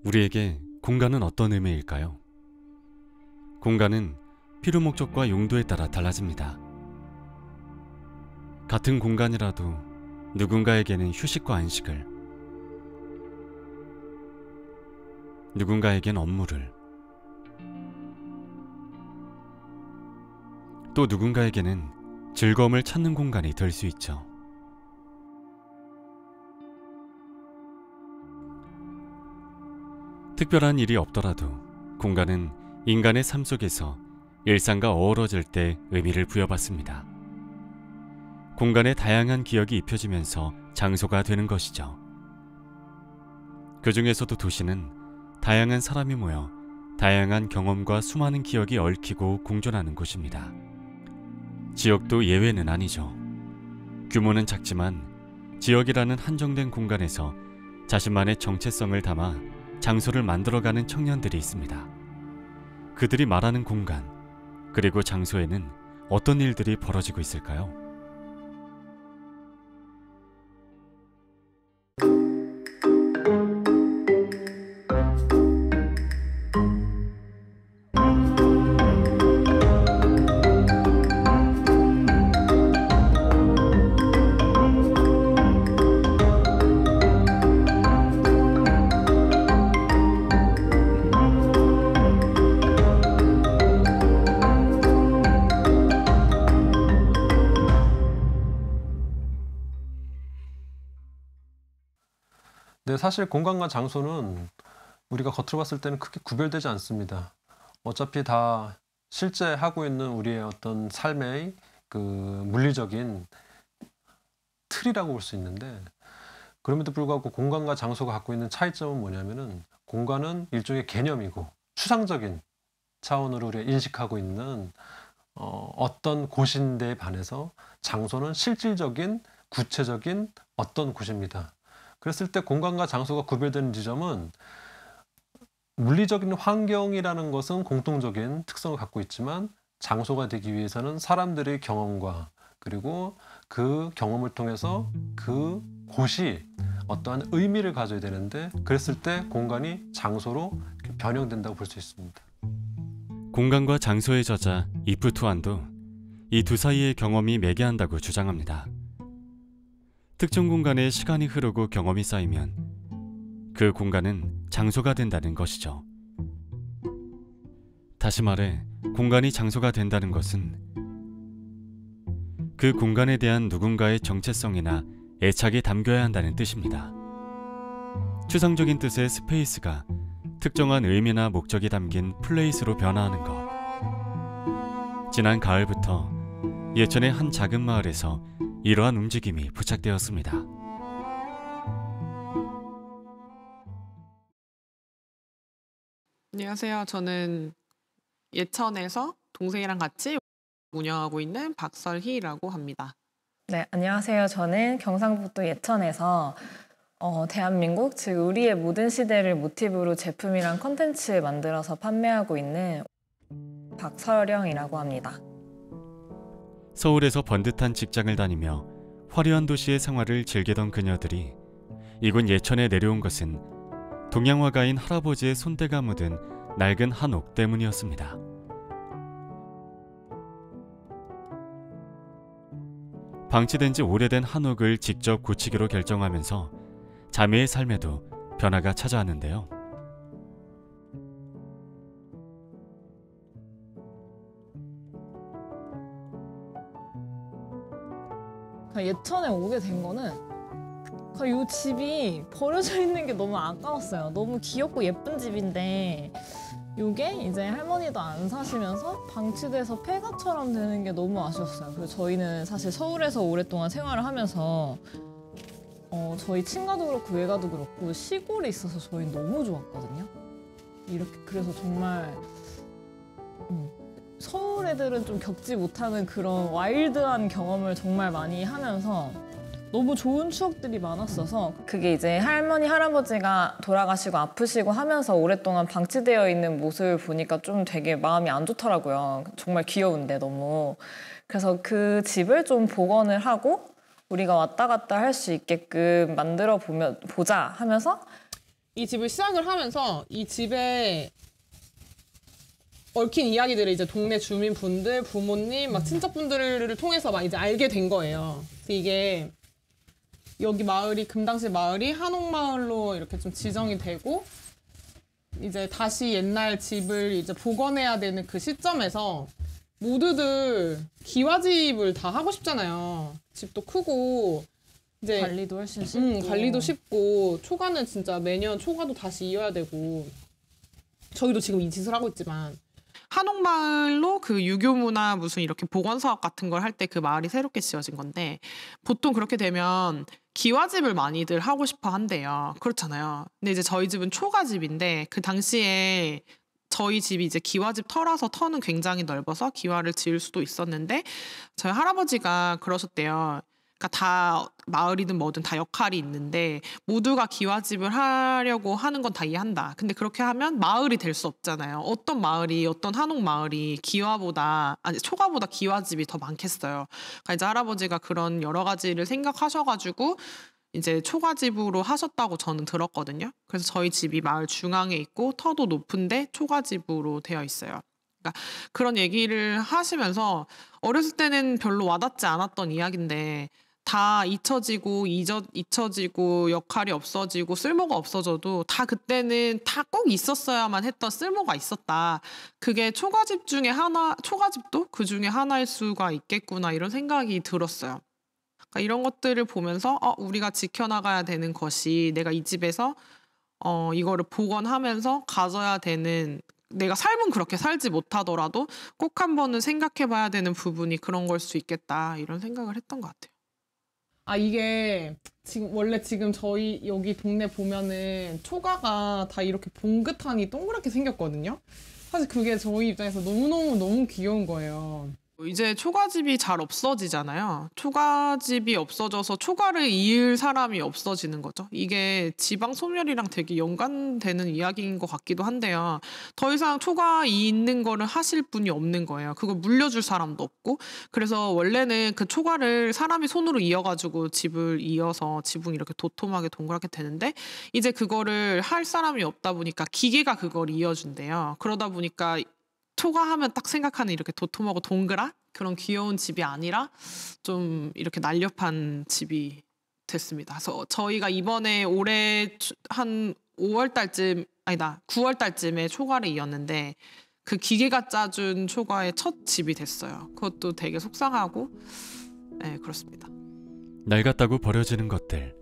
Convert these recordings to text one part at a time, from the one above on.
우리에게 공간은 어떤 의미일까요? 공간은 필요 목적과 용도에 따라 달라집니다. 같은 공간이라도 누군가에게는 휴식과 안식을, 누군가에겐 업무를, 또 누군가에게는 즐거움을 찾는 공간이 될 수 있죠. 특별한 일이 없더라도 공간은 인간의 삶 속에서 일상과 어우러질 때 의미를 부여받습니다. 공간에 다양한 기억이 입혀지면서 장소가 되는 것이죠. 그 중에서도 도시는 다양한 사람이 모여 다양한 경험과 수많은 기억이 얽히고 공존하는 곳입니다. 지역도 예외는 아니죠. 규모는 작지만 지역이라는 한정된 공간에서 자신만의 정체성을 담아 장소를 만들어가는 청년들이 있습니다. 그들이 말하는 공간, 그리고 장소에는 어떤 일들이 벌어지고 있을까요? 네, 사실 공간과 장소는 우리가 겉으로 봤을 때는 크게 구별되지 않습니다. 어차피 다 실제 하고 있는 우리의 어떤 삶의 그 물리적인 틀이라고 볼 수 있는데, 그럼에도 불구하고 공간과 장소가 갖고 있는 차이점은 뭐냐면은, 공간은 일종의 개념이고 추상적인 차원으로 우리가 인식하고 있는 어떤 곳인데에 반해서 장소는 실질적인 구체적인 어떤 곳입니다. 그랬을 때 공간과 장소가 구별되는 지점은, 물리적인 환경이라는 것은 공통적인 특성을 갖고 있지만 장소가 되기 위해서는 사람들의 경험과 그리고 그 경험을 통해서 그 곳이 어떠한 의미를 가져야 되는데, 그랬을 때 공간이 장소로 변형된다고 볼 수 있습니다. 공간과 장소의 저자 이프 투안도 이 두 사이의 경험이 매개한다고 주장합니다. 특정 공간에 시간이 흐르고 경험이 쌓이면 그 공간은 장소가 된다는 것이죠. 다시 말해, 공간이 장소가 된다는 것은 그 공간에 대한 누군가의 정체성이나 애착이 담겨야 한다는 뜻입니다. 추상적인 뜻의 스페이스가 특정한 의미나 목적이 담긴 플레이스로 변화하는 것. 지난 가을부터 예천의 한 작은 마을에서 이러한 움직임이 부착되었습니다. 안녕하세요. 저는 예천에서 동생이랑 같이 운영하고 있는 박설희라고 합니다. 네, 안녕하세요. 저는 경상북도 예천에서 대한민국, 즉 우리의 모든 시대를 모티브로 제품이랑 콘텐츠 만들어서 판매하고 있는 박설영이라고 합니다. 서울에서 번듯한 직장을 다니며 화려한 도시의 생활을 즐기던 그녀들이 이곳 예천에 내려온 것은 동양화가인 할아버지의 손때가 묻은 낡은 한옥 때문이었습니다. 방치된 지 오래된 한옥을 직접 고치기로 결정하면서 자매의 삶에도 변화가 찾아왔는데요. 예천에 오게 된 거는 이 집이 버려져 있는 게 너무 아까웠어요. 너무 귀엽고 예쁜 집인데 이게 이제 할머니도 안 사시면서 방치돼서 폐가처럼 되는 게 너무 아쉬웠어요. 그리고 저희는 사실 서울에서 오랫동안 생활을 하면서 저희 친가도 그렇고 외가도 그렇고 시골에 있어서 저희는 너무 좋았거든요. 이렇게 그래서 정말 서울 애들은 좀 겪지 못하는 그런 와일드한 경험을 정말 많이 하면서 너무 좋은 추억들이 많았어서, 그게 이제 할머니, 할아버지가 돌아가시고 아프시고 하면서 오랫동안 방치되어 있는 모습을 보니까 좀 되게 마음이 안 좋더라고요. 정말 귀여운데 너무. 그래서 그 집을 좀 복원을 하고 우리가 왔다 갔다 할 수 있게끔 만들어 보자 하면서 이 집을 시작을 하면서 이 집에 얽힌 이야기들을 이제 동네 주민분들, 부모님, 막 친척분들을 통해서 막 이제 알게 된 거예요. 그래서 이게 여기 마을이 금당실 마을이 한옥마을로 이렇게 좀 지정이 되고 이제 다시 옛날 집을 이제 복원해야 되는 그 시점에서 모두들 기와집을 다 하고 싶잖아요. 집도 크고 이제 관리도 훨씬 쉽고. 관리도 쉽고 초가는 진짜 매년 초가도 다시 이어야 되고 저희도 지금 이 짓을 하고 있지만 한옥마을로 그 유교문화 무슨 이렇게 복원사업 같은 걸 할 때 그 마을이 새롭게 지어진 건데 보통 그렇게 되면 기와집을 많이들 하고 싶어 한대요. 그렇잖아요. 근데 이제 저희 집은 초가집인데 그 당시에 저희 집이 이제 기와집 터라서 터는 굉장히 넓어서 기와를 지을 수도 있었는데 저희 할아버지가 그러셨대요. 그러니까 다 마을이든 뭐든 다 역할이 있는데 모두가 기와집을 하려고 하는 건 다 이해한다. 근데 그렇게 하면 마을이 될 수 없잖아요. 어떤 마을이 어떤 한옥 마을이 기와보다 아니 초가보다 기와집이 더 많겠어요. 그러니까 이제 할아버지가 그런 여러 가지를 생각하셔가지고 이제 초가집으로 하셨다고 저는 들었거든요. 그래서 저희 집이 마을 중앙에 있고 터도 높은데 초가집으로 되어 있어요. 그러니까 그런 얘기를 하시면서 어렸을 때는 별로 와닿지 않았던 이야기인데 다 잊혀지고 역할이 없어지고 쓸모가 없어져도 다 그때는 다 꼭 있었어야만 했던 쓸모가 있었다. 그게 초가집 중에 하나, 초가집도 그 중에 하나일 수가 있겠구나 이런 생각이 들었어요. 그러니까 이런 것들을 보면서 우리가 지켜나가야 되는 것이 내가 이 집에서 이거를 복원하면서 가져야 되는 내가 삶은 그렇게 살지 못하더라도 꼭 한 번은 생각해봐야 되는 부분이 그런 걸 수 있겠다 이런 생각을 했던 것 같아요. 아 이게 지금 저희 여기 동네 보면은 초가가 다 이렇게 봉긋하니 동그랗게 생겼거든요. 사실 그게 저희 입장에서 너무 귀여운 거예요. 이제 초가집이 잘 없어지잖아요. 초가집이 없어져서 초가를 이을 사람이 없어지는 거죠. 이게 지방 소멸이랑 되게 연관되는 이야기인 것 같기도 한데요. 더 이상 초가 있는 거를 하실 분이 없는 거예요. 그걸 물려줄 사람도 없고. 그래서 원래는 그 초가를 사람이 손으로 이어가지고 집을 이어서 지붕이 이렇게 도톰하게 동그랗게 되는데 이제 그거를 할 사람이 없다 보니까 기계가 그걸 이어준대요. 그러다 보니까 초가하면 딱 생각하는 이렇게 도톰하고 동그란 그런 귀여운 집이 아니라 좀 이렇게 날렵한 집이 됐습니다. 그래서 저희가 이번에 올해 한 5월 달쯤 아니다 9월 달쯤에 초가를 이었는데 그 기계가 짜준 초가의 첫 집이 됐어요. 그것도 되게 속상하고 네 그렇습니다. 낡았다고 버려지는 것들,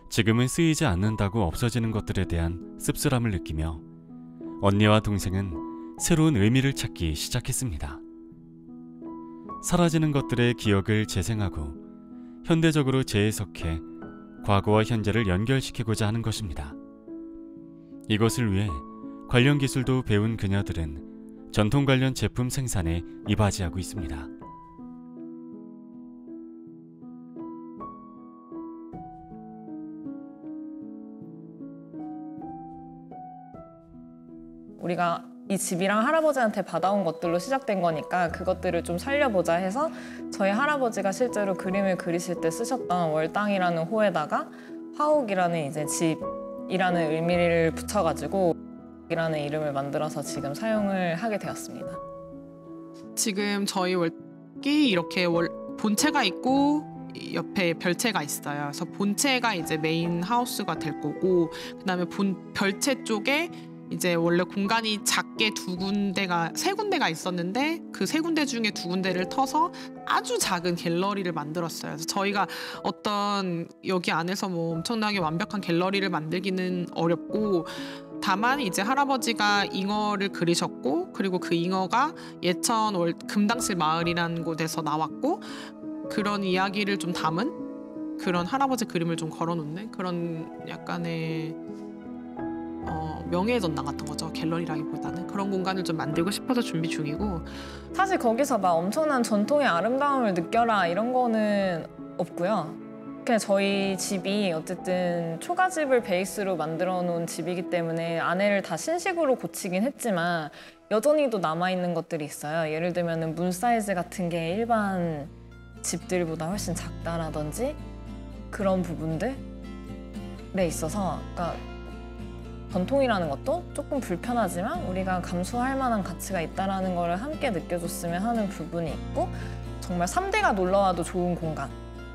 지금은 쓰이지 않는다고 없어지는 것들에 대한 씁쓸함을 느끼며 언니와 동생은 새로운 의미를 찾기 시작했습니다. 사라지는 것들의 기억을 재생하고 현대적으로 재해석해 과거와 현재를 연결시키고자 하는 것입니다. 이것을 위해 관련 기술도 배운 그녀들은 전통 관련 제품 생산에 이바지하고 있습니다. 우리가 이 집이랑 할아버지한테 받아온 것들로 시작된 거니까 그것들을 좀 살려보자 해서 저희 할아버지가 실제로 그림을 그리실 때 쓰셨던 월당이라는 호에다가 화옥이라는 이제 집이라는 의미를 붙여가지고 이라는 이름을 만들어서 지금 사용을 하게 되었습니다. 지금 저희 월기 이렇게 본체가 있고 옆에 별채가 있어요. 그래서 본체가 이제 메인 하우스가 될 거고 그다음에 별채 쪽에 이제 원래 공간이 작게 세 군데가 있었는데 그 세 군데 중에 두 군데를 터서 아주 작은 갤러리를 만들었어요. 그래서 저희가 어떤 여기 안에서 뭐 엄청나게 완벽한 갤러리를 만들기는 어렵고 다만 이제 할아버지가 잉어를 그리셨고 그리고 그 잉어가 예천 금당실 마을이라는 곳에서 나왔고 그런 이야기를 좀 담은 그런 할아버지 그림을 좀 걸어놓는 그런 약간의 명예의 전당 같은 거죠. 갤러리라기보다는 그런 공간을 좀 만들고 싶어서 준비 중이고 사실 거기서 막 엄청난 전통의 아름다움을 느껴라 이런 거는 없고요. 그냥 저희 집이 어쨌든 초가집을 베이스로 만들어 놓은 집이기 때문에 안에를 다 신식으로 고치긴 했지만 여전히도 남아있는 것들이 있어요. 예를 들면 문 사이즈 같은 게 일반 집들보다 훨씬 작다라든지 그런 부분들에 있어서 그러니까 전통이라는 것도 조금 불편하지만 우리가 감수할 만한 가치가 있다는 걸 함께 느껴줬으면 하는 부분이 있고, 정말 3대가 놀러와도 좋은 공간,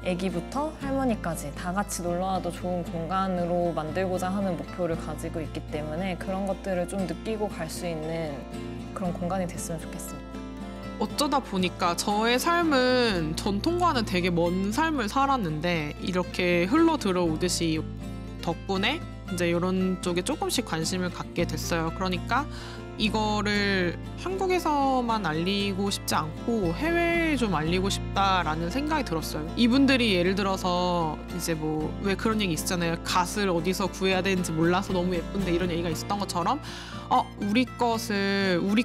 아기부터 할머니까지 다 같이 놀러와도 좋은 공간으로 만들고자 하는 목표를 가지고 있기 때문에 그런 것들을 좀 느끼고 갈 수 있는 그런 공간이 됐으면 좋겠습니다. 어쩌다 보니까 저의 삶은 전통과는 되게 먼 삶을 살았는데 이렇게 흘러 들어오듯이 덕분에 이제 이런 쪽에 조금씩 관심을 갖게 됐어요. 그러니까 이거를 한국에서만 알리고 싶지 않고 해외에 좀 알리고 싶다라는 생각이 들었어요. 이분들이 예를 들어서 이제 뭐 왜 그런 얘기 있잖아요. 갓을 어디서 구해야 되는지 몰라서 너무 예쁜데 이런 얘기가 있었던 것처럼 우리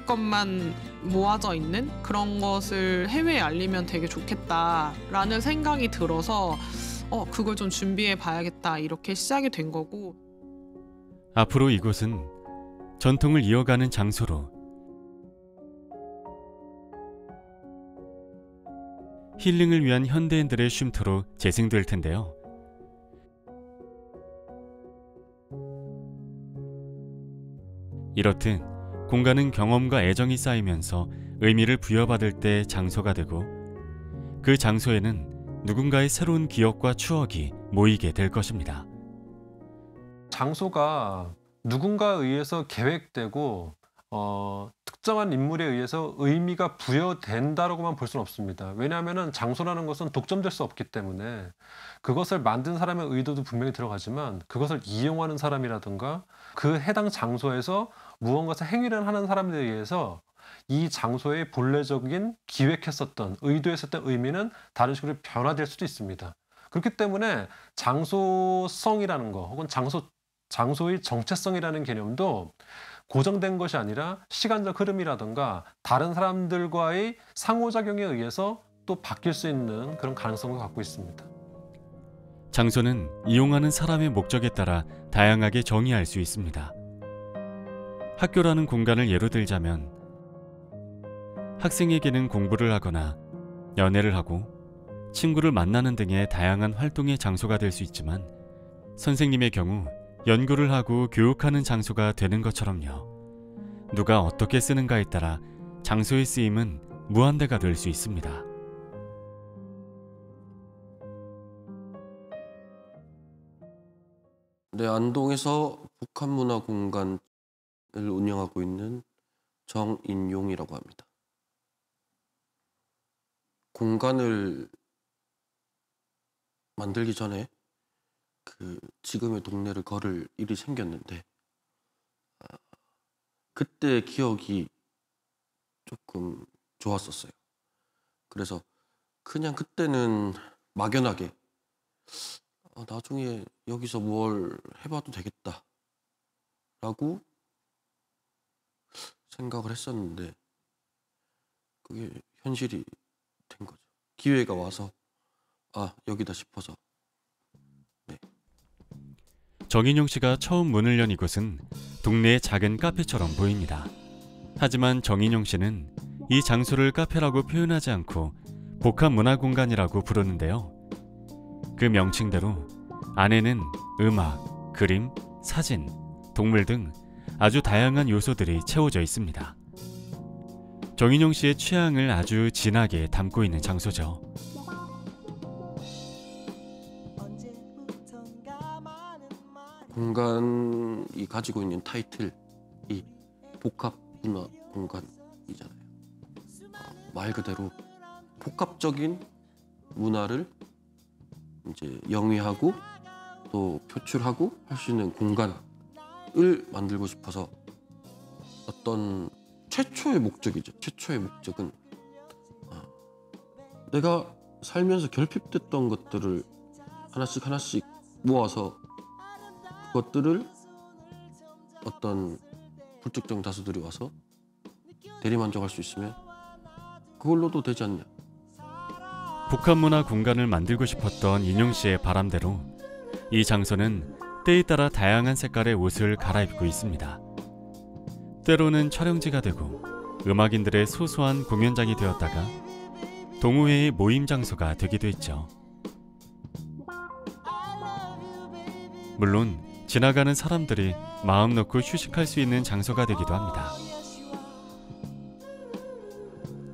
것만 모아져 있는 그런 것을 해외에 알리면 되게 좋겠다라는 생각이 들어서 그걸 좀 준비해 봐야겠다 이렇게 시작이 된 거고, 앞으로 이곳은 전통을 이어가는 장소로 힐링을 위한 현대인들의 쉼터로 재생될 텐데요. 이렇듯 공간은 경험과 애정이 쌓이면서 의미를 부여받을 때 장소가 되고, 그 장소에는 누군가의 새로운 기억과 추억이 모이게 될 것입니다. 장소가 누군가에 의해서 계획되고 특정한 인물에 의해서 의미가 부여된다라고만 볼 수는 없습니다. 왜냐하면 장소라는 것은 독점될 수 없기 때문에 그것을 만든 사람의 의도도 분명히 들어가지만 그것을 이용하는 사람이라든가 그 해당 장소에서 무언가 행위를 하는 사람들에 의해서 이 장소의 본래적인 기획했었던 의도했었던 의미는 다른 식으로 변화될 수도 있습니다. 그렇기 때문에 장소성이라는 거 혹은 장소의 정체성이라는 개념도 고정된 것이 아니라 시간적 흐름이라든가 다른 사람들과의 상호작용에 의해서 또 바뀔 수 있는 그런 가능성을 갖고 있습니다. 장소는 이용하는 사람의 목적에 따라 다양하게 정의할 수 있습니다. 학교라는 공간을 예로 들자면 학생에게는 공부를 하거나 연애를 하고 친구를 만나는 등의 다양한 활동의 장소가 될 수 있지만, 선생님의 경우 연구를 하고 교육하는 장소가 되는 것처럼요. 누가 어떻게 쓰는가에 따라 장소의 쓰임은 무한대가 될 수 있습니다. 네, 안동에서 복합문화공간을 운영하고 있는 정인용이라고 합니다. 공간을 만들기 전에 지금의 동네를 걸을 일이 생겼는데 그때 기억이 조금 좋았었어요. 그래서 그냥 그때는 막연하게 나중에 여기서 뭘 해봐도 되겠다 라고 생각을 했었는데 그게 현실이 된 거죠. 기회가 와서 여기다 싶어서. 네. 정인용 씨가 처음 문을 연 이곳은 동네의 작은 카페처럼 보입니다. 하지만 정인용 씨는 이 장소를 카페라고 표현하지 않고 복합문화공간이라고 부르는데요. 그 명칭대로 안에는 음악, 그림, 사진, 동물 등 아주 다양한 요소들이 채워져 있습니다. 정인용 씨의 취향을 아주 진하게 담고 있는 장소죠. 공간이 가지고 있는 타이틀이 복합문화공간이잖아요. 말 그대로 복합적인 문화를 이제 영위하고 또 표출하고 할 수 있는 공간을 만들고 싶어서 어떤 최초의 목적이죠. 최초의 목적은 내가 살면서 결핍됐던 것들을 하나씩 모아서 그것들을 어떤 불특정 다수들이 와서 대리만족할 수 있으면 그걸로도 되지 않냐. 복합문화 공간을 만들고 싶었던 인용 씨의 바람대로 이 장소는 때에 따라 다양한 색깔의 옷을 갈아입고 있습니다. 때로는 촬영지가 되고 음악인들의 소소한 공연장이 되었다가 동호회의 모임 장소가 되기도 했죠. 물론 지나가는 사람들이 마음 놓고 휴식할 수 있는 장소가 되기도 합니다.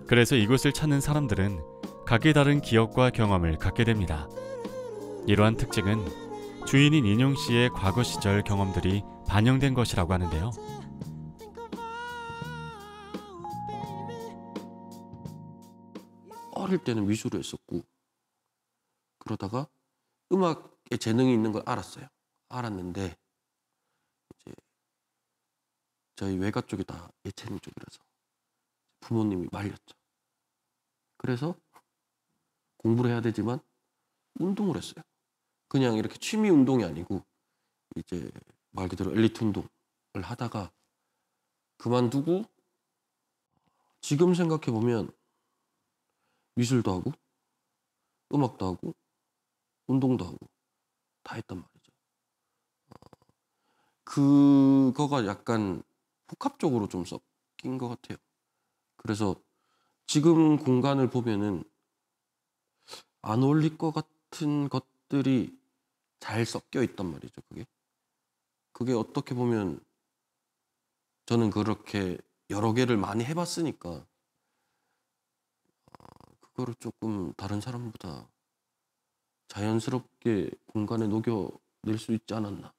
그래서 이곳을 찾는 사람들은 각기 다른 기억과 경험을 갖게 됩니다. 이러한 특징은 주인인 인용 씨의 과거 시절 경험들이 반영된 것이라고 하는데요. 어릴 때는 미술을 했었고 그러다가 음악에 재능이 있는 걸 알았는데 이제 저희 외가 쪽이 다 예체능 쪽이라서 부모님이 말렸죠. 그래서 공부를 해야 되지만 운동을 했어요. 그냥 이렇게 취미 운동이 아니고 이제 말 그대로 엘리트 운동을 하다가 그만두고 지금 생각해 보면 미술도 하고 음악도 하고 운동도 하고 다 했단 말이죠. 그거가 약간 복합적으로 좀 섞인 것 같아요. 그래서 지금 공간을 보면은 안 어울릴 것 같은 것들이 잘 섞여 있단 말이죠. 그게 어떻게 보면 저는 그렇게 여러 개를 많이 해봤으니까 그거를 조금 다른 사람보다 자연스럽게 공간에 녹여낼 수 있지 않았나.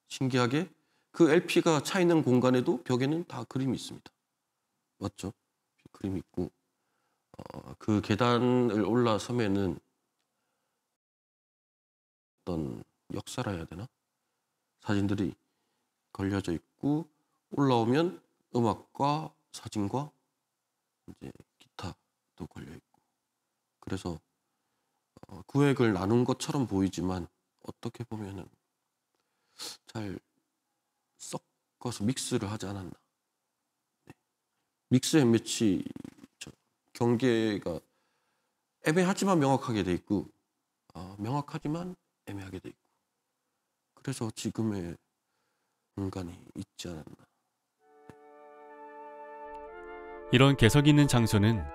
신기하게 그 LP가 차 있는 공간에도 벽에는 다 그림이 있습니다. 맞죠? 그림이 있고 그 계단을 올라서면은 어떤 역사라 해야 되나? 사진들이 걸려져 있고 올라오면 음악과 사진과 이제 기타도 걸려 있고 그래서 구획을 나눈 것처럼 보이지만 어떻게 보면은 잘 섞어서 믹스를 하지 않았나. 네. 믹스 앤 매치 경계가 애매하지만 명확하게 돼 있고 명확하지만 애매하게 돼 있고 그래서 지금의 공간이 있지 않았나. 이런 개성 있는 장소는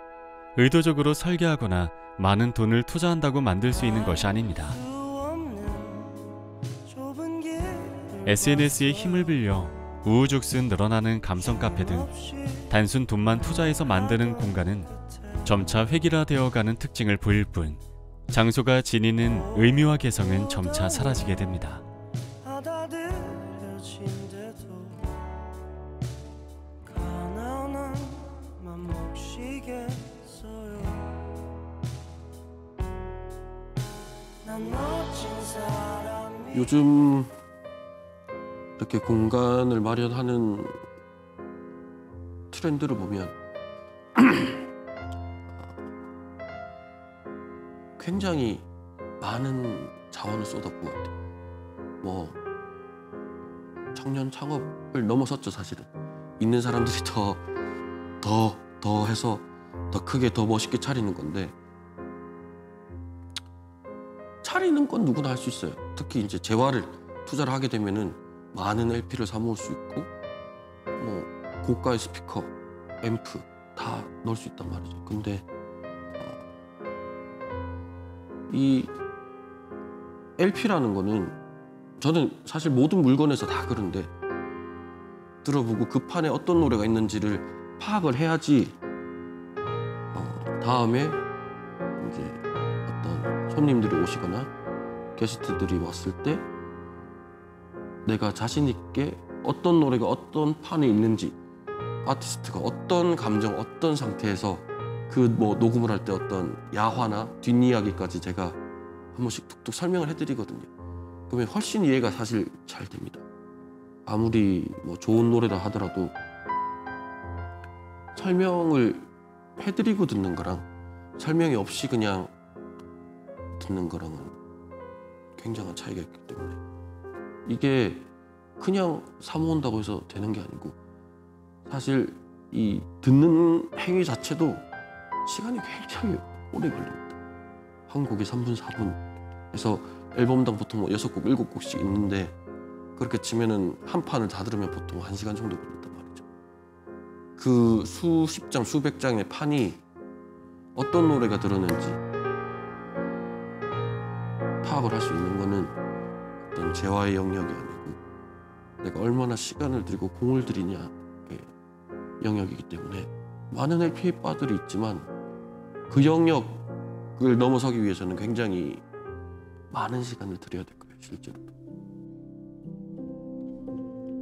의도적으로 설계하거나 많은 돈을 투자한다고 만들 수 있는 것이 아닙니다. SNS의 힘을 빌려 우후죽순 늘어나는 감성 카페 등 단순 돈만 투자해서 만드는 공간은 점차 획일화되어가는 특징을 보일 뿐 장소가 지니는 의미와 개성은 점차 사라지게 됩니다. 요즘 이렇게 공간을 마련하는 트렌드를 보면 굉장히 많은 자원을 쏟았고 뭐 청년 창업을 넘어섰죠. 사실은 있는 사람들이 더 해서 더 크게 더 멋있게 차리는 건데 차리는 건 누구나 할 수 있어요. 특히 이제 재화를 투자를 하게 되면은 많은 LP를 사 모을 수 있고 뭐 고가의 스피커, 앰프 다 넣을 수 있단 말이죠. 근데 이 LP라는 거는 저는 사실 모든 물건에서 다 그런데 들어보고 그 판에 어떤 노래가 있는지를 파악을 해야지 다음에 이제 어떤 손님들이 오시거나 게스트들이 왔을 때 내가 자신 있게 어떤 노래가 어떤 판에 있는지 아티스트가 어떤 감정 어떤 상태에서 그 뭐 녹음을 할 때 어떤 야화나 뒷이야기까지 제가 한 번씩 툭툭 설명을 해드리거든요. 그러면 훨씬 이해가 사실 잘 됩니다. 아무리 뭐 좋은 노래다 하더라도 설명을 해드리고 듣는 거랑 설명이 없이 그냥 듣는 거랑은 굉장한 차이가 있기 때문에 이게 그냥 사모은다고 해서 되는 게 아니고 사실 이 듣는 행위 자체도 시간이 굉장히 오래 걸립니다. 한 곡이 3분, 4분 해서 앨범당 보통 뭐 6곡, 7곡씩 있는데 그렇게 치면은 한 판을 다 들으면 보통 1시간 정도 걸린단 말이죠. 그 수십 장, 수백 장의 판이 어떤 노래가 들었는지 파악을 할 수 있는 거는 어떤 재화의 영역이 아니고 내가 얼마나 시간을 들이고 공을 들이냐의 영역이기 때문에 많은 LPA바들이 있지만 그 영역을 넘어서기 위해서는 굉장히 많은 시간을 들여야 될 거예요, 실제로.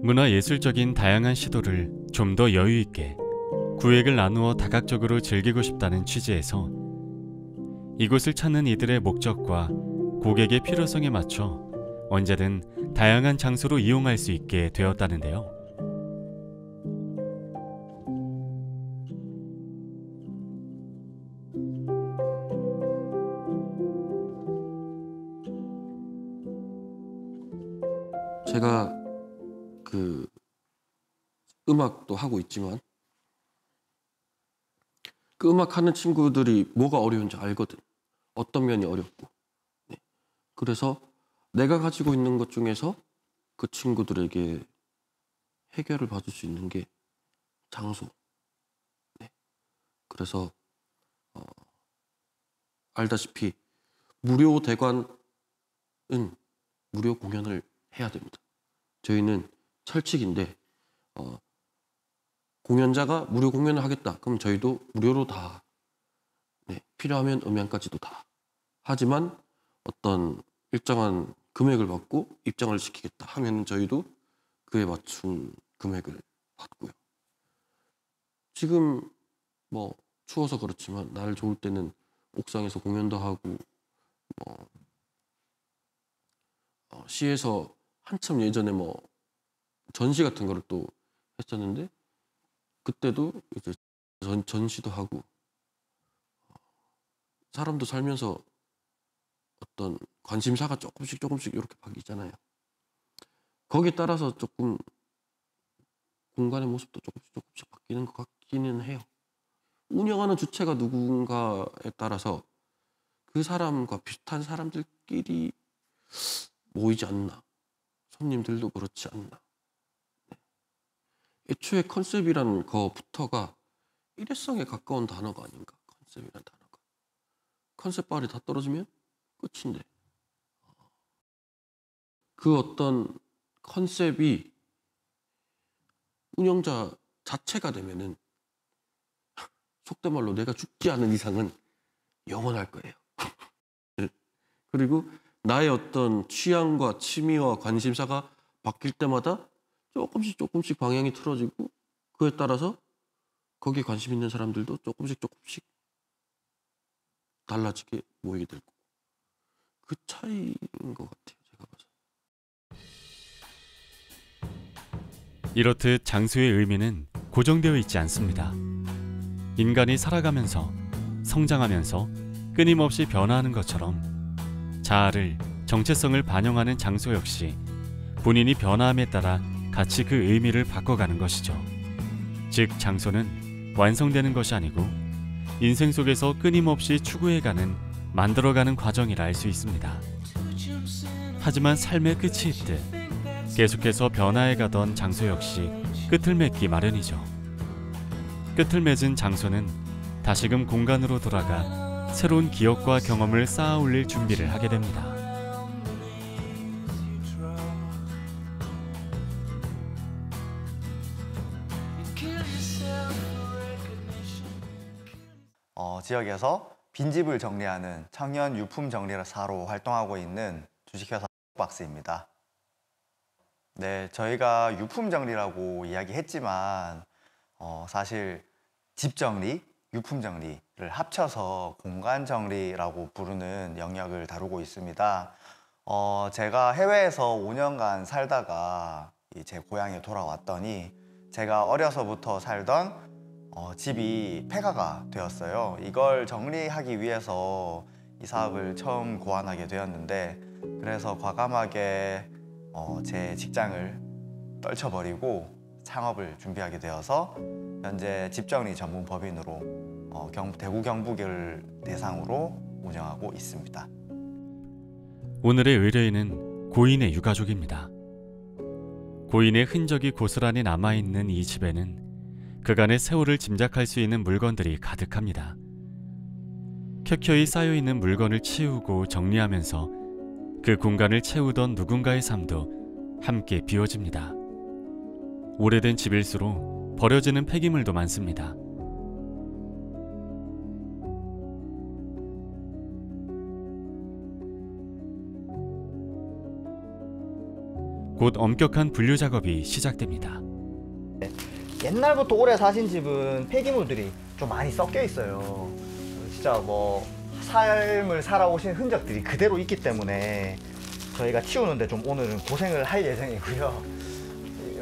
문화예술적인 다양한 시도를 좀 더 여유 있게 구획을 나누어 다각적으로 즐기고 싶다는 취지에서 이곳을 찾는 이들의 목적과 고객의 필요성에 맞춰 언제든 다양한 장소로 이용할 수 있게 되었다는데요. 제가 그 음악도 하고 있지만 그 음악 하는 친구들이 뭐가 어려운지 알거든. 어떤 면이 어렵고. 네. 그래서 내가 가지고 있는 것 중에서 그 친구들에게 해결을 받을 수 있는 게 장소. 네. 그래서 알다시피 무료 대관은 무료 공연을 해야 됩니다. 저희는 철칙인데 공연자가 무료 공연을 하겠다. 그럼 저희도 무료로 다 필요하면 음향까지도 다. 하지만 어떤 일정한 금액을 받고 입장을 시키겠다 하면 저희도 그에 맞춘 금액을 받고요. 지금 뭐 추워서 그렇지만 날 좋을 때는 옥상에서 공연도 하고 시에서 한참 예전에 뭐 전시 같은 거를 또 했었는데 그때도 이제 전시도 하고 사람도 살면서 어떤 관심사가 조금씩 이렇게 바뀌잖아요. 거기에 따라서 조금 공간의 모습도 조금씩 바뀌는 것 같기는 해요. 운영하는 주체가 누군가에 따라서 그 사람과 비슷한 사람들끼리 모이지 않나. 손님들도 그렇지 않나. 네. 애초에 컨셉이라는 거부터가 일회성에 가까운 단어가 아닌가. 컨셉이라는 단어가. 컨셉 발이 다 떨어지면 끝인데. 그 어떤 컨셉이 운영자 자체가 되면은 속된 말로 내가 죽지 않은 이상은 영원할 거예요. 그리고 나의 어떤 취향과 취미와 관심사가 바뀔 때마다 조금씩 방향이 틀어지고 그에 따라서 거기에 관심 있는 사람들도 조금씩 달라지게 모이게 될 거고 그 차이인 것 같아요. 제가 봐서. 이렇듯 장소의 의미는 고정되어 있지 않습니다. 인간이 살아가면서 성장하면서 끊임없이 변화하는 것처럼 자아를, 정체성을 반영하는 장소 역시 본인이 변화함에 따라 같이 그 의미를 바꿔가는 것이죠. 즉 장소는 완성되는 것이 아니고 인생 속에서 끊임없이 추구해가는, 만들어가는 과정이라 할 수 있습니다. 하지만 삶의 끝이 있듯 계속해서 변화해가던 장소 역시 끝을 맺기 마련이죠. 끝을 맺은 장소는 다시금 공간으로 돌아가 새로운 기억과 경험을 쌓아 올릴 준비를 하게 됩니다. 지역에서 빈집을 정리하는 청년 유품 정리사로 활동하고 있는 주식회사 박스입니다. 네, 저희가 유품 정리라고 이야기했지만 사실 집 정리, 유품 정리를 합쳐서 공간 정리라고 부르는 영역을 다루고 있습니다. 제가 해외에서 5년간 살다가 제 고향에 돌아왔더니 제가 어려서부터 살던 집이 폐가가 되었어요. 이걸 정리하기 위해서 이 사업을 처음 고안하게 되었는데 그래서 과감하게 제 직장을 떨쳐버리고 창업을 준비하게 되어서 현재 집정리 전문 법인으로 대구 경북을 대상으로 운영하고 있습니다. 오늘의 의뢰인은 고인의 유가족입니다. 고인의 흔적이 고스란히 남아있는 이 집에는 그간의 세월을 짐작할 수 있는 물건들이 가득합니다. 켜켜이 쌓여있는 물건을 치우고 정리하면서 그 공간을 채우던 누군가의 삶도 함께 비워집니다. 오래된 집일수록 버려지는 폐기물도 많습니다. 곧 엄격한 분류 작업이 시작됩니다. 옛날부터 오래 사신 집은 폐기물들이 좀 많이 섞여 있어요. 진짜 뭐 삶을 살아오신 흔적들이 그대로 있기 때문에 저희가 치우는데 좀 오늘은 고생을 할 예정이고요.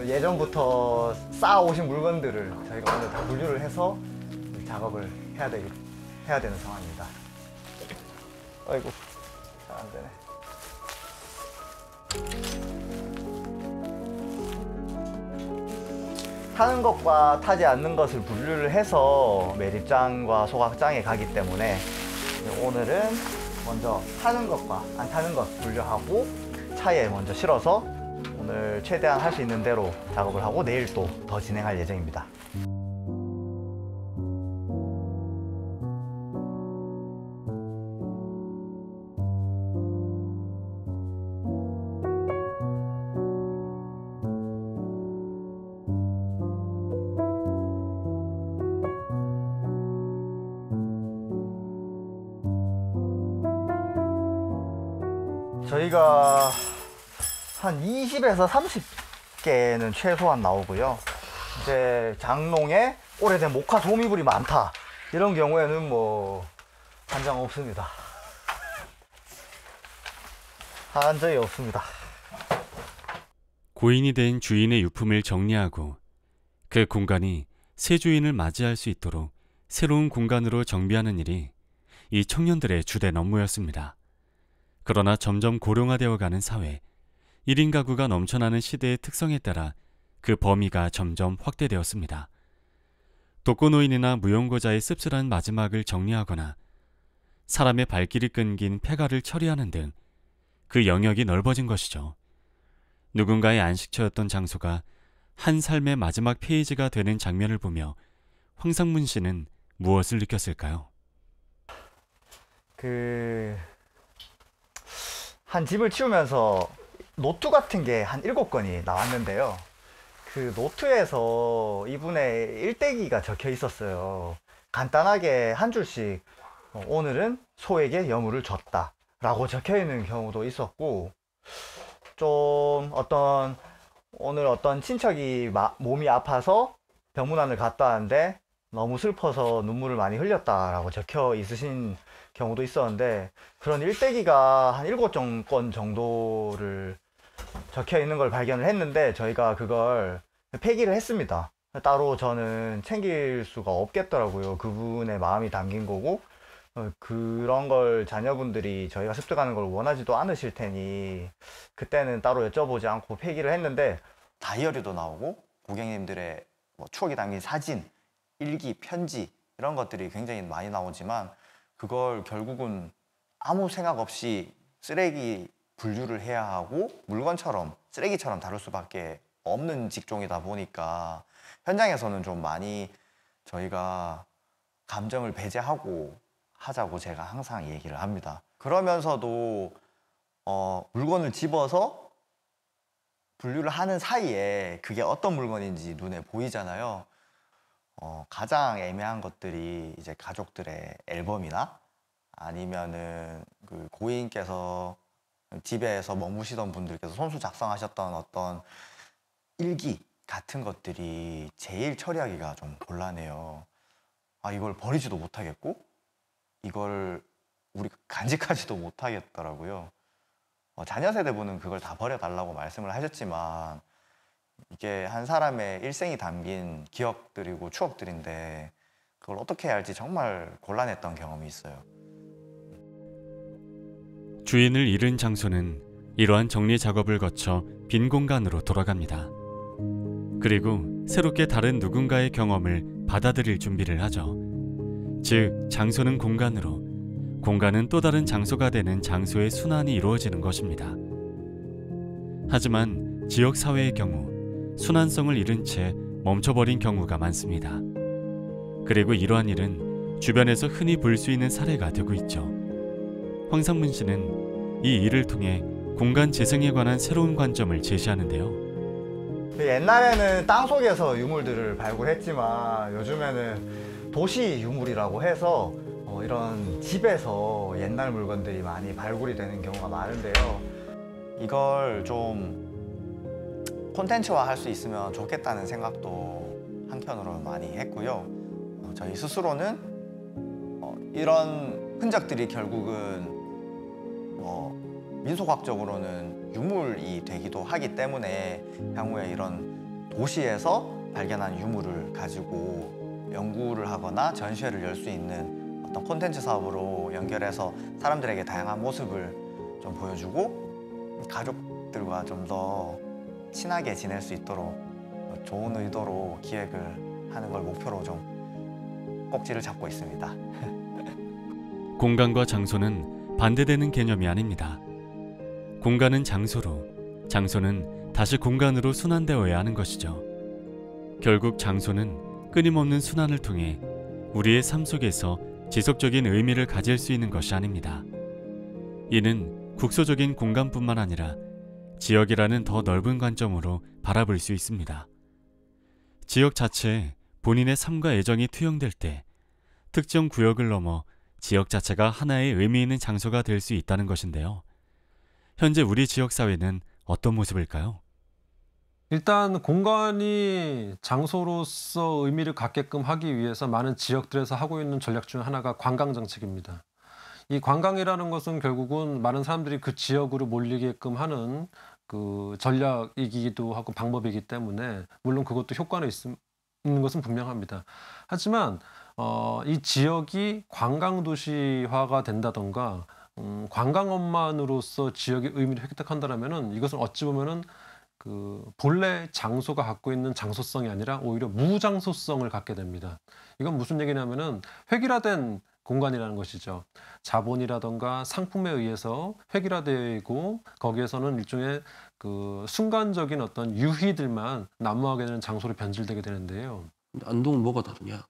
예전부터 쌓아오신 물건들을 저희가 오늘 다 분류를 해서 작업을 해야 되는 상황입니다. 아이고, 잘 안 되네. 타는 것과 타지 않는 것을 분류를 해서 매립장과 소각장에 가기 때문에 오늘은 먼저 타는 것과 안 타는 것 분류하고 차에 먼저 실어서 오늘 최대한 할 수 있는 대로 작업을 하고 내일 또 더 진행할 예정입니다. 저희가 한 20에서 30개는 최소한 나오고요. 이제 장롱에 오래된 목화 도미불이 많다 이런 경우에는 뭐 한장 없습니다. 한 적이 없습니다. 고인이 된 주인의 유품을 정리하고 그 공간이 새 주인을 맞이할 수 있도록 새로운 공간으로 정비하는 일이 이 청년들의 주된 업무였습니다. 그러나 점점 고령화되어가는 사회, 1인 가구가 넘쳐나는 시대의 특성에 따라 그 범위가 점점 확대되었습니다. 독거노인이나 무용고자의 씁쓸한 마지막을 정리하거나 사람의 발길이 끊긴 폐가를 처리하는 등 그 영역이 넓어진 것이죠. 누군가의 안식처였던 장소가 한 삶의 마지막 페이지가 되는 장면을 보며 황상문 씨는 무엇을 느꼈을까요? 한 집을 치우면서 노트 같은 게 한 7건이 나왔는데요. 그 노트에서 이분의 일대기가 적혀 있었어요. 간단하게 한 줄씩 오늘은 소에게 여물을 줬다 라고 적혀 있는 경우도 있었고, 좀 오늘 어떤 친척이 몸이 아파서 병문안을 갔다 왔는데 너무 슬퍼서 눈물을 많이 흘렸다 라고 적혀 있으신 경우도 있었는데, 그런 일대기가 한 7건 정도를 적혀 있는 걸 발견을 했는데 저희가 그걸 폐기를 했습니다. 따로 저는 챙길 수가 없겠더라고요. 그분의 마음이 담긴 거고, 그런 걸 자녀분들이 저희가 습득하는 걸 원하지도 않으실 테니 그때는 따로 여쭤보지 않고 폐기를 했는데, 다이어리도 나오고 고객님들의 뭐 추억이 담긴 사진, 일기, 편지 이런 것들이 굉장히 많이 나오지만 그걸 결국은 아무 생각 없이 쓰레기 분류를 해야 하고 물건처럼 쓰레기처럼 다룰 수밖에 없는 직종이다 보니까 현장에서는 좀 많이 저희가 감정을 배제하고 하자고 제가 항상 얘기를 합니다. 그러면서도 물건을 집어서 분류를 하는 사이에 그게 어떤 물건인지 눈에 보이잖아요. 가장 애매한 것들이 이제 가족들의 앨범이나 아니면은 그 고인께서 집에서 머무시던 분들께서 손수 작성하셨던 어떤 일기 같은 것들이 제일 처리하기가 좀 곤란해요. 이걸 버리지도 못하겠고 이걸 우리가 간직하지도 못하겠더라고요. 자녀 세대분은 그걸 다 버려달라고 말씀을 하셨지만 이게 한 사람의 일생이 담긴 기억들이고 추억들인데 그걸 어떻게 해야 할지 정말 곤란했던 경험이 있어요. 주인을 잃은 장소는 이러한 정리 작업을 거쳐 빈 공간으로 돌아갑니다. 그리고 새롭게 다른 누군가의 경험을 받아들일 준비를 하죠. 즉, 장소는 공간으로, 공간은 또 다른 장소가 되는 장소의 순환이 이루어지는 것입니다. 하지만 지역사회의 경우 순환성을 잃은 채 멈춰버린 경우가 많습니다. 그리고 이러한 일은 주변에서 흔히 볼 수 있는 사례가 되고 있죠. 황상문 씨는 이 일을 통해 공간 재생에 관한 새로운 관점을 제시하는데요. 옛날에는 땅속에서 유물들을 발굴했지만 요즘에는 도시 유물이라고 해서 이런 집에서 옛날 물건들이 많이 발굴이 되는 경우가 많은데요. 이걸 좀 콘텐츠화 할 수 있으면 좋겠다는 생각도 한편으로는 많이 했고요. 저희 스스로는 이런 흔적들이 결국은 민속학적으로는 유물이 되기도 하기 때문에 향후에 이런 도시에서 발견한 유물을 가지고 연구를 하거나 전시회를 열 수 있는 어떤 콘텐츠 사업으로 연결해서 사람들에게 다양한 모습을 좀 보여주고 가족들과 좀 더 친하게 지낼 수 있도록 좋은 의도로 기획을 하는 걸 목표로 좀 꼭지를 잡고 있습니다. 공간과 장소는 반대되는 개념이 아닙니다. 공간은 장소로, 장소는 다시 공간으로 순환되어야 하는 것이죠. 결국 장소는 끊임없는 순환을 통해 우리의 삶 속에서 지속적인 의미를 가질 수 있는 것이 아닙니다. 이는 국소적인 공간뿐만 아니라 지역이라는 더 넓은 관점으로 바라볼 수 있습니다. 지역 자체에 본인의 삶과 애정이 투영될 때 특정 구역을 넘어 지역 자체가 하나의 의미 있는 장소가 될 수 있다는 것인데요. 현재 우리 지역 사회는 어떤 모습일까요? 일단 공간이 장소로서 의미를 갖게끔 하기 위해서 많은 지역들에서 하고 있는 전략 중 하나가 관광 정책입니다. 이 관광이라는 것은 결국은 많은 사람들이 그 지역으로 몰리게끔 하는 그 전략이기도 하고 방법이기 때문에 물론 그것도 효과는 있는 것은 분명합니다. 하지만 이 지역이 관광 도시화가 된다던가 관광업만으로서 지역의 의미를 획득한다면은 이것은 어찌 보면은 그 본래 장소가 갖고 있는 장소성이 아니라 오히려 무장소성을 갖게 됩니다. 이건 무슨 얘기냐면은 획일화된 공간이라는 것이죠. 자본이라던가 상품에 의해서 획일화되어 있고 거기에서는 일종의 그 순간적인 어떤 유희들만 난무하게 되는 장소로 변질되게 되는데요. 근데 안동은 뭐가 다르냐?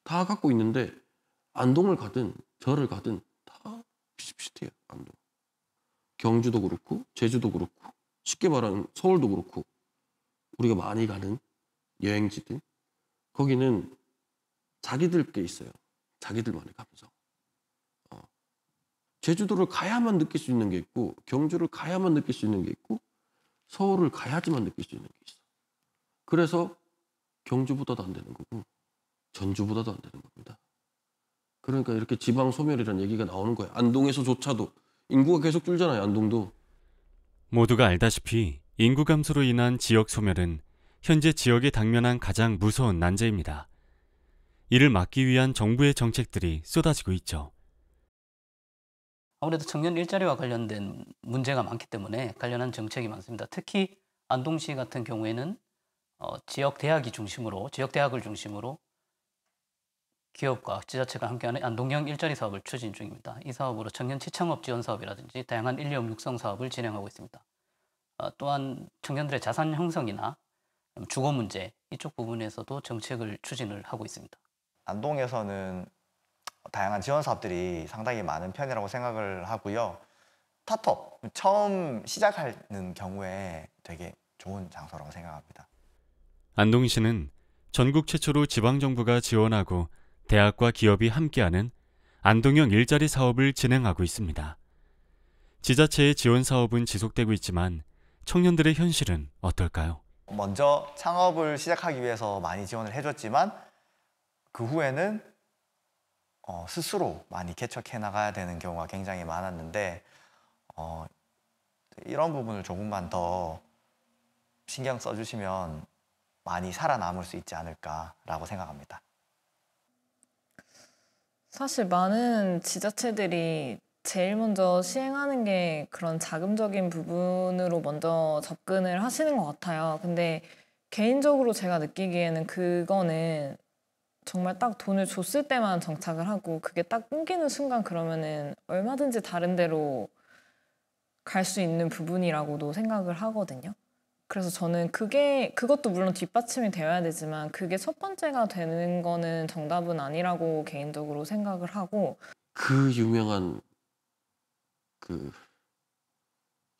다 갖고 있는데 안동을 가든 절을 가든 다 비슷비슷해요. 안동. 경주도 그렇고 제주도 그렇고 쉽게 말하면 서울도 그렇고 우리가 많이 가는 여행지들 거기는 자기들 게 있어요. 자기들만의 감성. 제주도를 가야만 느낄 수 있는 게 있고 경주를 가야만 느낄 수 있는 게 있고 서울을 가야지만 느낄 수 있는 게 있어. 그래서 경주보다도 안 되는 거고 전주보다도 안 되는 겁니다. 그러니까 이렇게 지방 소멸이라는 얘기가 나오는 거예요. 안동에서조차도 인구가 계속 줄잖아요. 안동도. 모두가 알다시피 인구 감소로 인한 지역 소멸은 현재 지역에 당면한 가장 무서운 난제입니다. 이를 막기 위한 정부의 정책들이 쏟아지고 있죠. 아무래도 청년 일자리와 관련된 문제가 많기 때문에 관련한 정책이 많습니다. 특히 안동시 같은 경우에는 지역 대학을 중심으로 기업과 지자체가 함께하는 안동형 일자리 사업을 추진 중입니다. 이 사업으로 청년 취창업 지원 사업이라든지 다양한 인력 육성 사업을 진행하고 있습니다. 또한 청년들의 자산 형성이나 주거 문제 이쪽 부분에서도 정책을 추진을 하고 있습니다. 안동에서는 다양한 지원 사업들이 상당히 많은 편이라고 생각을 하고요. 스타트업 처음 시작하는 경우에 되게 좋은 장소라고 생각합니다. 안동시는 전국 최초로 지방정부가 지원하고 대학과 기업이 함께하는 안동형 일자리 사업을 진행하고 있습니다. 지자체의 지원 사업은 지속되고 있지만 청년들의 현실은 어떨까요? 먼저 창업을 시작하기 위해서 많이 지원을 해줬지만 그 후에는 스스로 많이 개척해 나가야 되는 경우가 굉장히 많았는데 이런 부분을 조금만 더 신경 써주시면 많이 살아남을 수 있지 않을까라고 생각합니다. 사실 많은 지자체들이 제일 먼저 시행하는 게 그런 자금적인 부분으로 먼저 접근을 하시는 것 같아요. 근데 개인적으로 제가 느끼기에는 그거는 정말 딱 돈을 줬을 때만 정착을 하고 그게 딱 끊기는 순간 그러면은 얼마든지 다른 데로 갈 수 있는 부분이라고도 생각을 하거든요. 그래서 저는 그것도 물론 뒷받침이 되어야 되지만 그게 첫 번째가 되는 거는 정답은 아니라고 개인적으로 생각을 하고 그 유명한 그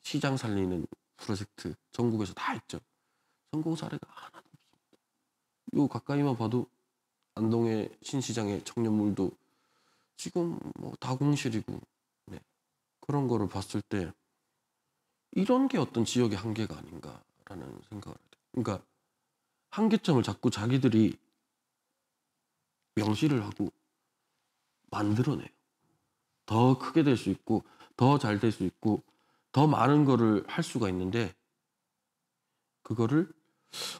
시장 살리는 프로젝트 전국에서 다 했죠. 성공 사례가 하나도 없습니다. 요 가까이만 봐도 안동의 신시장의 청년물도 지금 뭐 다공실이고, 네. 그런 거를 봤을 때 이런 게 어떤 지역의 한계가 아닌가라는 생각을 해요. 그러니까 한계점을 자꾸 자기들이 명시를 하고 만들어내요. 더 크게 될 수 있고 더 잘 될 수 있고 더 많은 거를 할 수가 있는데, 그거를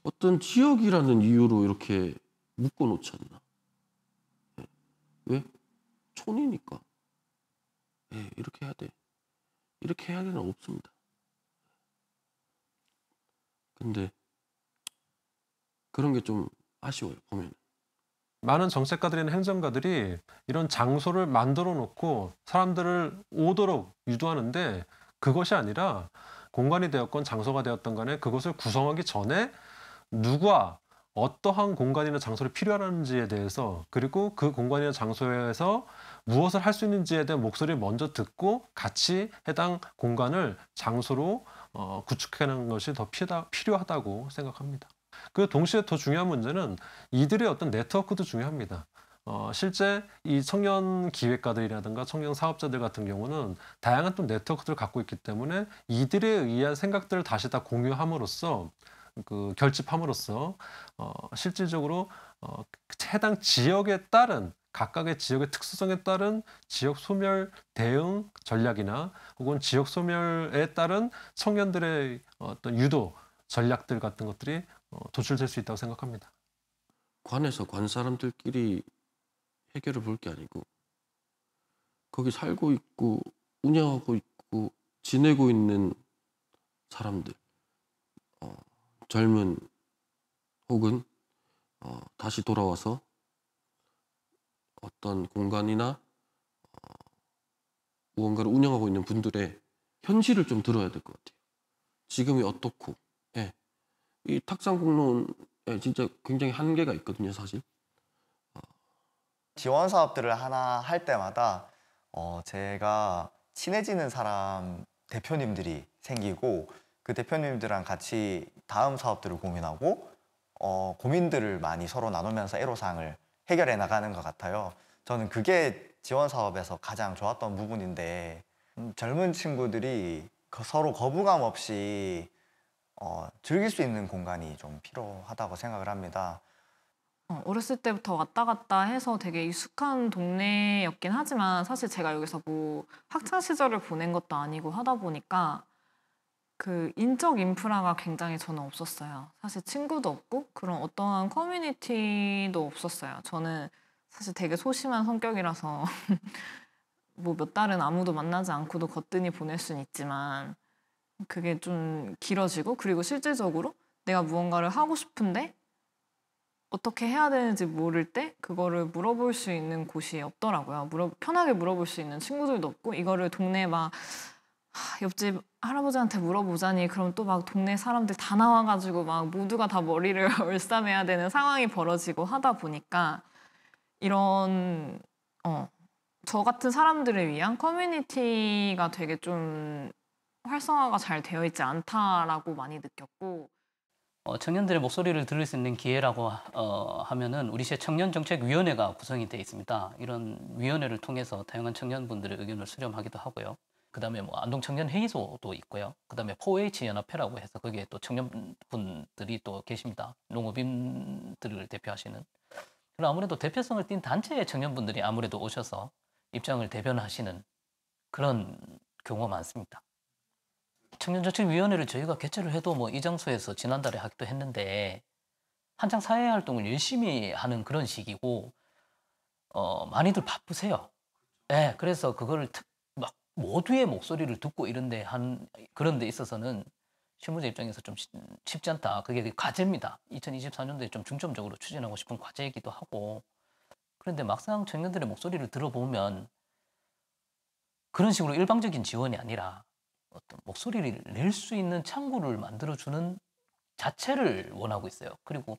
어떤 지역이라는 이유로 이렇게 묶어놓지 않나. 네. 왜? 촌이니까. 네, 이렇게 해야 돼. 이렇게 해야 되는 없습니다. 근데 그런 게 좀 아쉬워요, 보면. 많은 정책가들이나 행정가들이 이런 장소를 만들어 놓고 사람들을 오도록 유도하는데, 그것이 아니라 공간이 되었건 장소가 되었던 간에 그것을 구성하기 전에 누가 어떠한 공간이나 장소를 필요하는지에 대해서, 그리고 그 공간이나 장소에서 무엇을 할 수 있는지에 대한 목소리를 먼저 듣고 같이 해당 공간을 장소로 구축하는 것이 더 필요하다고 생각합니다. 그 동시에 더 중요한 문제는 이들의 어떤 네트워크도 중요합니다. 실제 이 청년 기획가들이라든가 청년 사업자들 같은 경우는 다양한 또 네트워크들을 갖고 있기 때문에 이들에 의한 생각들을 다시 다 공유함으로써, 그 결집함으로써 실질적으로 해당 지역에 따른, 각각의 지역의 특수성에 따른 지역 소멸 대응 전략이나 혹은 지역 소멸에 따른 청년들의 어떤 유도 전략들 같은 것들이 도출될 수 있다고 생각합니다. 관에서 관 사람들끼리 해결을 볼 게 아니고 거기 살고 있고 운영하고 있고 지내고 있는 사람들, 젊은 혹은 다시 돌아와서 어떤 공간이나 무언가를 운영하고 있는 분들의 현실을 좀 들어야 될 것 같아요. 지금이 어떻고, 예. 이 탁상공론에 진짜 굉장히 한계가 있거든요, 사실. 지원 사업들을 하나 할 때마다 제가 친해지는 사람 대표님들이 생기고, 그 대표님들이랑 같이 다음 사업들을 고민하고 고민들을 많이 서로 나누면서 애로사항을 해결해 나가는 것 같아요. 저는 그게 지원 사업에서 가장 좋았던 부분인데, 젊은 친구들이 서로 거부감 없이 즐길 수 있는 공간이 좀 필요하다고 생각을 합니다. 어렸을 때부터 왔다 갔다 해서 되게 익숙한 동네였긴 하지만, 사실 제가 여기서 뭐 학창 시절을 보낸 것도 아니고 하다 보니까 그 인적 인프라가 굉장히 저는 없었어요. 사실 친구도 없고 그런 어떠한 커뮤니티도 없었어요. 저는 사실 되게 소심한 성격이라서 뭐 몇 달은 아무도 만나지 않고도 거뜬히 보낼 수는 있지만, 그게 좀 길어지고, 그리고 실질적으로 내가 무언가를 하고 싶은데 어떻게 해야 되는지 모를 때 그거를 물어볼 수 있는 곳이 없더라고요. 편하게 물어볼 수 있는 친구들도 없고, 이거를 동네 막 옆집 할아버지한테 물어보자니 그럼 또 막 동네 사람들 다 나와가지고 막 모두가 다 머리를 얼싸매야 되는 상황이 벌어지고 하다 보니까, 이런 저 같은 사람들을 위한 커뮤니티가 되게 좀 활성화가 잘 되어 있지 않다라고 많이 느꼈고, 청년들의 목소리를 들을 수 있는 기회라고 하면은 우리 시의 청년정책위원회가 구성이 되어 있습니다. 이런 위원회를 통해서 다양한 청년분들의 의견을 수렴하기도 하고요. 그다음에 뭐 안동청년회의소도 있고요. 그다음에 4H 연합회라고 해서 거기에 또 청년분들이 또 계십니다. 농업인들을 대표하시는. 그리고 아무래도 대표성을 띈 단체의 청년분들이 아무래도 오셔서 입장을 대변하시는 그런 경우가 많습니다. 청년정책위원회를 저희가 개최를 해도 뭐 이 장소에서 지난달에 하기도 했는데, 한창 사회활동을 열심히 하는 그런 시기고 많이들 바쁘세요. 네, 그래서 그거를 막 모두의 목소리를 듣고 그런 데 있어서는 실무자 입장에서 좀 쉽지 않다. 그게 과제입니다. 2024년도에 좀 중점적으로 추진하고 싶은 과제이기도 하고. 그런데 막상 청년들의 목소리를 들어보면 그런 식으로 일방적인 지원이 아니라 어떤 목소리를 낼 수 있는 창구를 만들어주는 자체를 원하고 있어요. 그리고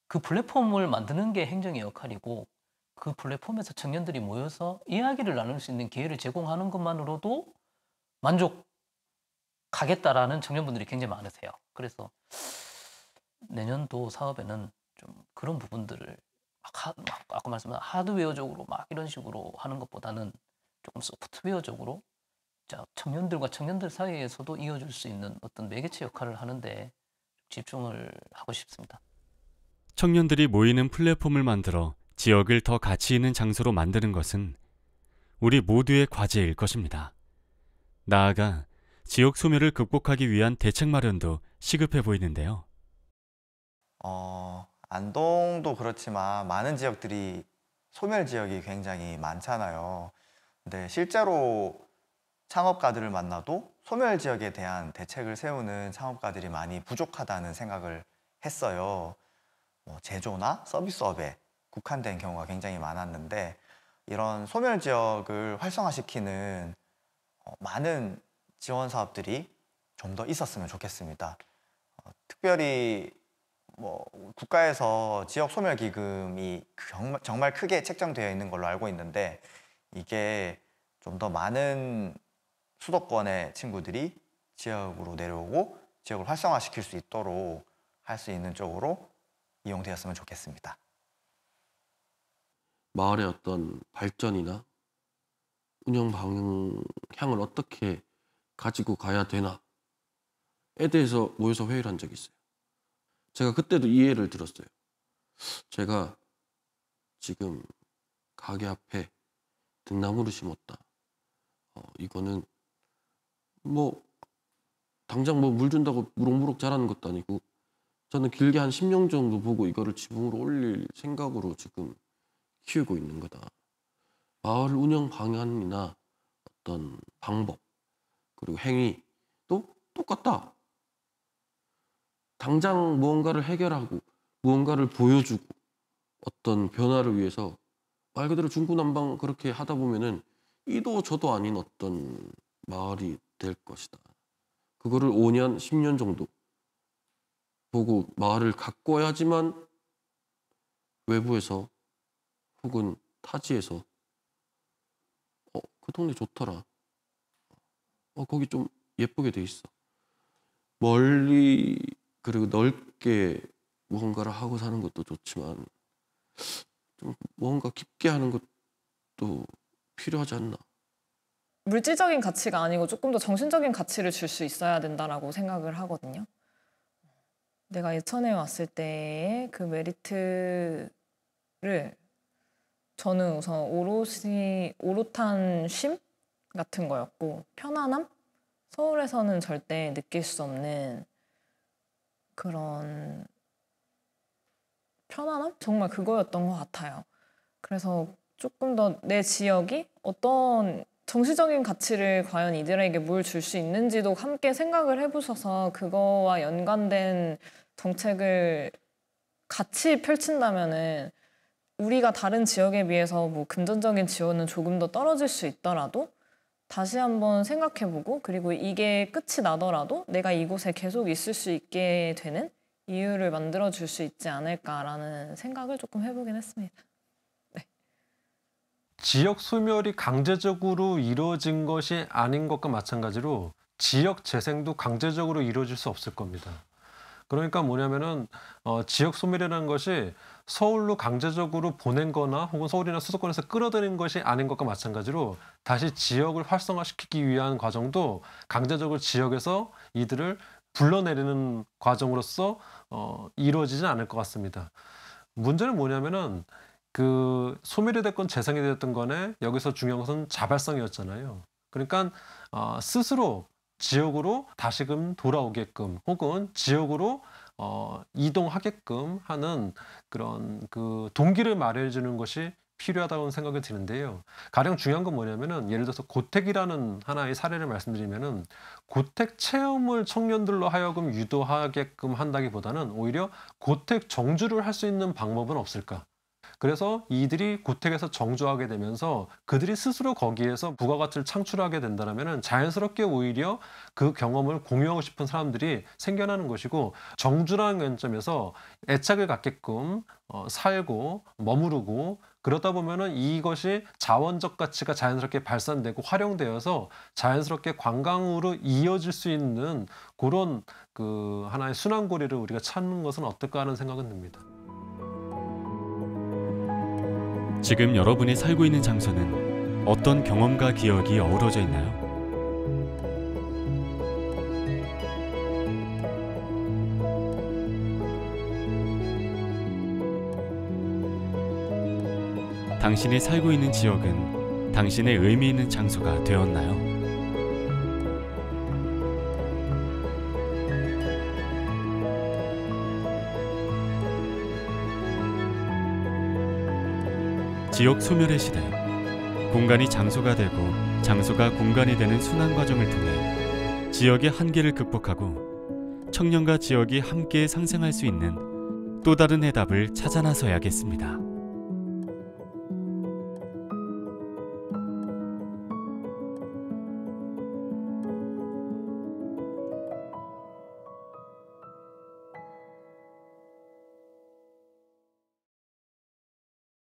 그 플랫폼을 만드는 게 행정의 역할이고, 그 플랫폼에서 청년들이 모여서 이야기를 나눌 수 있는 기회를 제공하는 것만으로도 만족하겠다라는 청년분들이 굉장히 많으세요. 그래서 내년도 사업에는 좀 그런 부분들을 막 아까 말씀한 하드웨어적으로 막 이런 식으로 하는 것보다는 조금 소프트웨어적으로 청년들과 청년들 사이에서도 이어줄 수 있는 어떤 매개체 역할을 하는데 집중을 하고 싶습니다. 청년들이 모이는 플랫폼을 만들어 지역을 더 가치 있는 장소로 만드는 것은 우리 모두의 과제일 것입니다. 나아가 지역 소멸을 극복하기 위한 대책 마련도 시급해 보이는데요. 안동도 그렇지만 많은 지역들이 소멸 지역이 굉장히 많잖아요. 근데 실제로 창업가들을 만나도 소멸 지역에 대한 대책을 세우는 창업가들이 많이 부족하다는 생각을 했어요. 제조나 서비스업에 국한된 경우가 굉장히 많았는데 이런 소멸 지역을 활성화시키는 많은 지원 사업들이 좀 더 있었으면 좋겠습니다. 특별히 국가에서 지역 소멸 기금이 정말 크게 책정되어 있는 걸로 알고 있는데 이게 좀 더 많은 수도권의 친구들이 지역으로 내려오고 지역을 활성화시킬 수 있도록 할 수 있는 쪽으로 이용되었으면 좋겠습니다. 마을의 어떤 발전이나 운영 방향을 어떻게 가지고 가야 되나에 대해서 모여서 회의를 한 적이 있어요. 제가 그때도 이해를 들었어요. 제가 지금 가게 앞에 등나무를 심었다. 이거는 당장 물 준다고 무럭무럭 자라는 것도 아니고 저는 길게 한 10년 정도 보고 이거를 지붕으로 올릴 생각으로 지금 키우고 있는 거다. 마을 운영 방안이나 어떤 방법 그리고 행위도 똑같다. 당장 무언가를 해결하고 무언가를 보여주고 어떤 변화를 위해서 말 그대로 중구난방 그렇게 하다 보면은 이도 저도 아닌 어떤 마을이 될 것이다. 그거를 5년, 10년 정도 보고 마을을 가꿔야지만 외부에서 혹은 타지에서 그 동네 좋더라. 거기 좀 예쁘게 돼 있어. 멀리 그리고 넓게 무언가를 하고 사는 것도 좋지만 좀 무언가 깊게 하는 것도 필요하지 않나. 물질적인 가치가 아니고 조금 더 정신적인 가치를 줄 수 있어야 된다라고 생각을 하거든요. 내가 예천에 왔을 때의 그 메리트를 저는 우선 오롯한 쉼 같은 거였고 편안함? 서울에서는 절대 느낄 수 없는 그런 편안함? 정말 그거였던 것 같아요. 그래서 조금 더 내 지역이 어떤 정치적인 가치를 과연 이들에게 뭘 줄 수 있는지도 함께 생각을 해보셔서 그거와 연관된 정책을 같이 펼친다면은 우리가 다른 지역에 비해서 금전적인 지원은 조금 더 떨어질 수 있더라도 다시 한번 생각해보고 그리고 이게 끝이 나더라도 내가 이곳에 계속 있을 수 있게 되는 이유를 만들어줄 수 있지 않을까라는 생각을 조금 해보긴 했습니다. 네. 지역 소멸이 강제적으로 이루어진 것이 아닌 것과 마찬가지로 지역 재생도 강제적으로 이루어질 수 없을 겁니다. 그러니까 뭐냐면은 지역 소멸이라는 것이 서울로 강제적으로 보낸 거나 혹은 서울이나 수도권에서 끌어들인 것이 아닌 것과 마찬가지로 다시 지역을 활성화시키기 위한 과정도 강제적으로 지역에서 이들을 불러내리는 과정으로서 이루어지지 않을 것 같습니다. 문제는 뭐냐면은 그 소멸이 됐건 재생이 됐든 간에 여기서 중요한 것은 자발성이었잖아요. 그러니까 스스로 지역으로 다시금 돌아오게끔 혹은 지역으로 이동하게끔 하는 그런 그 동기를 마련해 주는 것이 필요하다고 생각이 드는데요. 가장 중요한 건 뭐냐면은 예를 들어서 고택이라는 하나의 사례를 말씀드리면은 고택 체험을 청년들로 하여금 유도하게끔 한다기보다는 오히려 고택 정주를 할 수 있는 방법은 없을까? 그래서 이들이 고택에서 정주하게 되면서 그들이 스스로 거기에서 부가가치를 창출하게 된다면 자연스럽게 오히려 그 경험을 공유하고 싶은 사람들이 생겨나는 것이고 정주라는 관점에서 애착을 갖게끔 살고 머무르고 그러다 보면은 이것이 자원적 가치가 자연스럽게 발산되고 활용되어서 자연스럽게 관광으로 이어질 수 있는 그런 그 하나의 순환고리를 우리가 찾는 것은 어떨까 하는 생각은 듭니다. 지금 여러분이 살고 있는 장소는 어떤 경험과 기억이 어우러져 있나요? 당신이 살고 있는 지역은 당신의 의미 있는 장소가 되었나요? 지역 소멸의 시대, 공간이 장소가 되고 장소가 공간이 되는 순환 과정을 통해 지역의 한계를 극복하고 청년과 지역이 함께 상생할 수 있는 또 다른 해답을 찾아 나서야겠습니다.